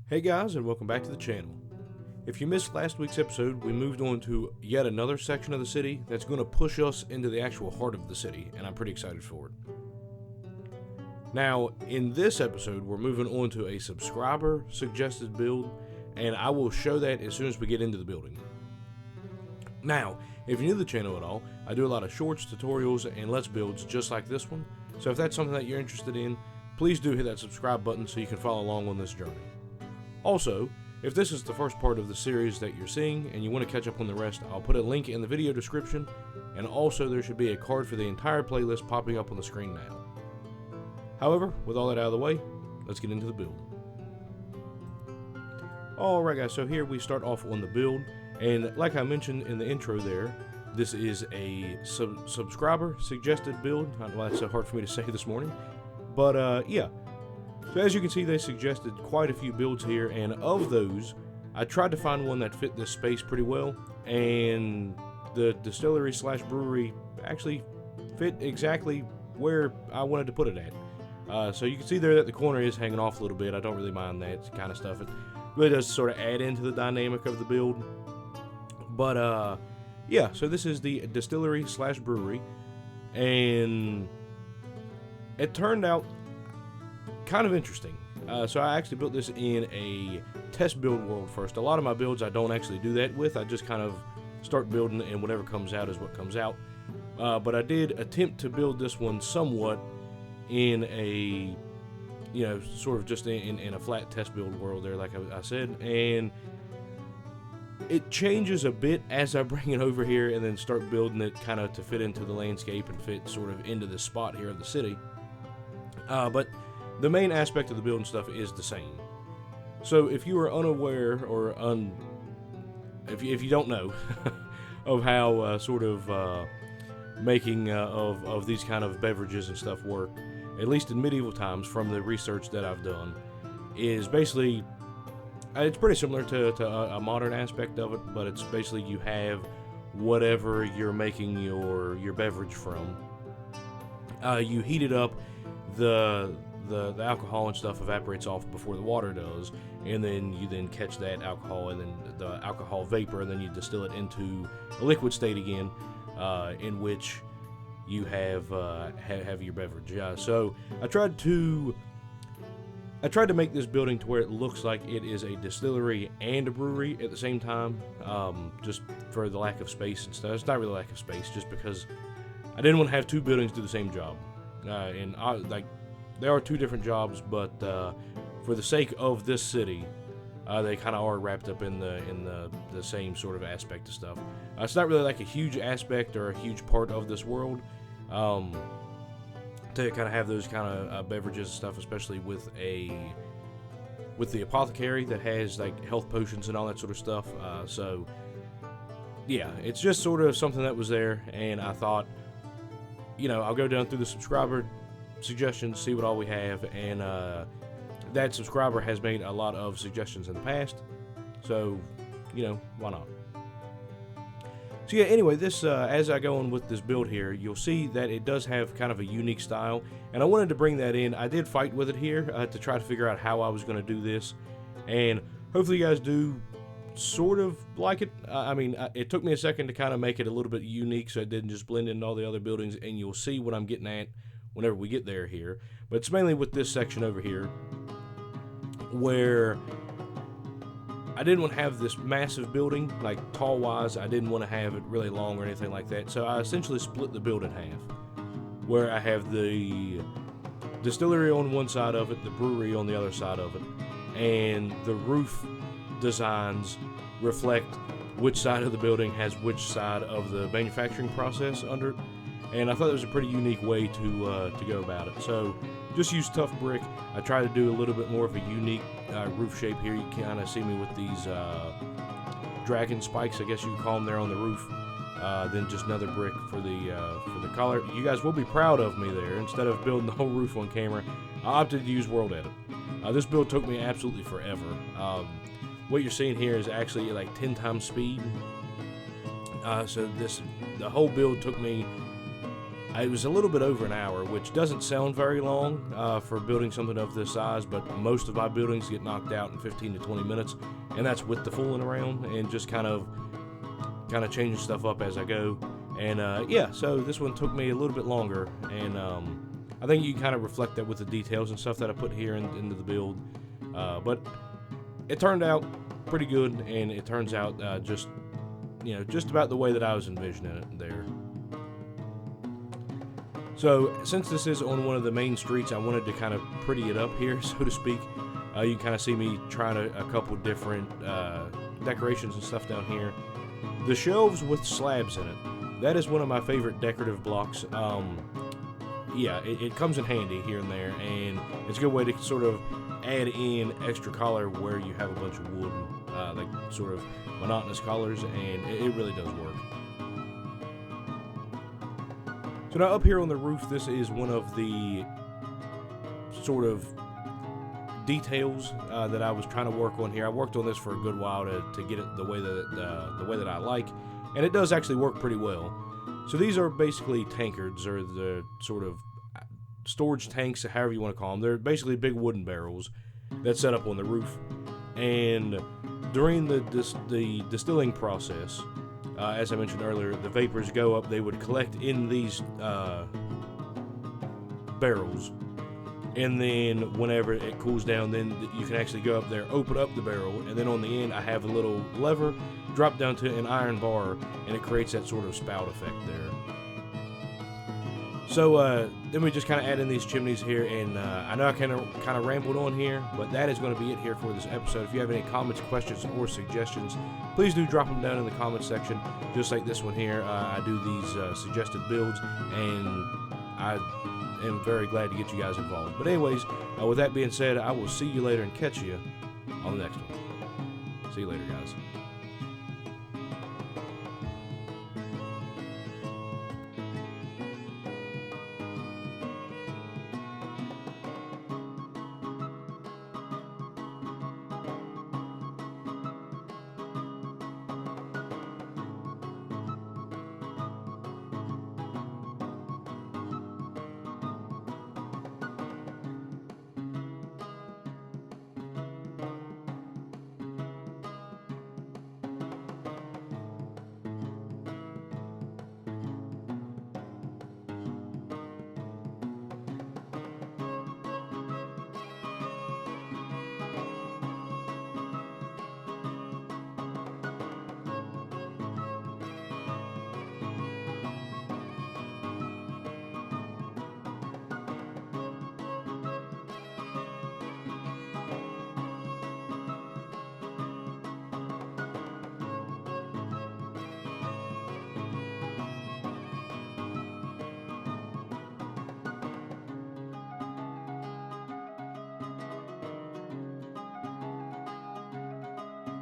Hey guys, and welcome back to the channel. If you missed last week's episode, we moved on to yet another section of the city that's going to push us into the actual heart of the city, and I'm pretty excited for it. Now, in this episode, we're moving on to a subscriber suggested build, and I will show that as soon as we get into the building. Now, if you're new to the channel at all, I do a lot of shorts, tutorials, and let's builds just like this one, so if that's something that you're interested in, please do hit that subscribe button so you can follow along on this journey. Also, if this is the first part of the series that you're seeing and you want to catch up on the rest, I'll put a link in the video description, and also there should be a card for the entire playlist popping up on the screen now. However, with all that out of the way, let's get into the build. Alright guys, so here we start off on the build, and like I mentioned in the intro there, this is a subscriber suggested build. I don't know why it's so hard for me to say this morning, but yeah. So as you can see, they suggested quite a few builds here, and of those, I tried to find one that fit this space pretty well, and the distillery slash brewery actually fit exactly where I wanted to put it at. So you can see there that the corner is hanging off a little bit. I don't really mind that kind of stuff. It really does sort of add into the dynamic of the build. But yeah, so this is the distillery slash brewery, and it turned out kind of interesting. So I actually built this in a test build world first. A lot of my builds I don't actually do that with. I just kind of start building, and whatever comes out is what comes out. But I did attempt to build this one somewhat in a, sort of just in a flat test build world there, like I said. And it changes a bit as I bring it over here and then start building it kind of to fit into the landscape and fit sort of into this spot here of the city. But the main aspect of the building stuff is the same. So if you are unaware or if you don't know of how sort of making of these kind of beverages and stuff work, at least in medieval times from the research that I've done, is basically it's pretty similar to a modern aspect of it, but it's basically you have whatever you're making your beverage from. You heat it up, the alcohol and stuff evaporates off before the water does, and then you catch that alcohol and then the alcohol vapor, and then you distill it into a liquid state again, in which you have your beverage. So I tried to make this building to where it looks like it is a distillery and a brewery at the same time, just for the lack of space and stuff. It's not really lack of space, just because I didn't want to have two buildings do the same job, and they are two different jobs, but for the sake of this city, they kind of are wrapped up in the same sort of aspect of stuff. It's not really like a huge aspect or a huge part of this world to kind of have those kind of beverages and stuff, especially with the apothecary that has like health potions and all that sort of stuff. So yeah, it's just sort of something that was there, and I thought, I'll go down through the subscriber suggestions, see what all we have, and that subscriber has made a lot of suggestions in the past, so why not. So yeah, anyway, this as I go on with this build here, you'll see that it does have kind of a unique style, and I wanted to bring that in. I did fight with it here to try to figure out how I was going to do this, and hopefully you guys do sort of like it. It took me a second to kind of make it a little bit unique so it didn't just blend into all the other buildings, and you'll see what I'm getting at whenever we get there here. But it's mainly with this section over here where I didn't want to have this massive building, like tall wise. I didn't want to have it really long or anything like that, so I essentially split the build in half, where I have the distillery on one side of it, the brewery on the other side of it, and the roof designs reflect which side of the building has which side of the manufacturing process under it. And I thought it was a pretty unique way to go about it. So just use tough brick. I try to do a little bit more of a unique roof shape here. You kind of see me with these dragon spikes, I guess you could call them, there on the roof. Then just another brick for the collar. You guys will be proud of me there. Instead of building the whole roof on camera, I opted to use World Edit. This build took me absolutely forever. What you're seeing here is actually like 10 times speed. So the whole build took me, It was a little bit over an hour, which doesn't sound very long for building something of this size, but most of my buildings get knocked out in 15 to 20 minutes, and that's with the fooling around and just kind of changing stuff up as I go. And yeah, so this one took me a little bit longer, and I think you can kind of reflect that with the details and stuff that I put here into the build. But it turned out pretty good, and it turns out just about the way that I was envisioning it there. So since this is on one of the main streets, I wanted to kind of pretty it up here, so to speak. You can kind of see me trying a couple different decorations and stuff down here. The shelves with slabs in it, that is one of my favorite decorative blocks. Yeah, it comes in handy here and there, and it's a good way to sort of add in extra color where you have a bunch of wood, like sort of monotonous colors, and it really does work. So now up here on the roof, this is one of the sort of details that I was trying to work on here. I worked on this for a good while to get it the way that I like, and it does actually work pretty well. So these are basically tankards, or the sort of storage tanks, however you want to call them. They're basically big wooden barrels that's set up on the roof, and during the distilling process, as I mentioned earlier, the vapors go up. They would collect in these barrels, and then whenever it cools down, then you can actually go up there, open up the barrel, and then on the end I have a little lever, drop down to an iron bar, and it creates that sort of spout effect there. So then we just kind of add in these chimneys here, and I know I kind of rambled on here, but that is going to be it here for this episode. If you have any comments, questions, or suggestions, please do drop them down in the comments section, just like this one here. I do these suggested builds, and I am very glad to get you guys involved. But anyways, with that being said, I will see you later and catch you on the next one. See you later, guys.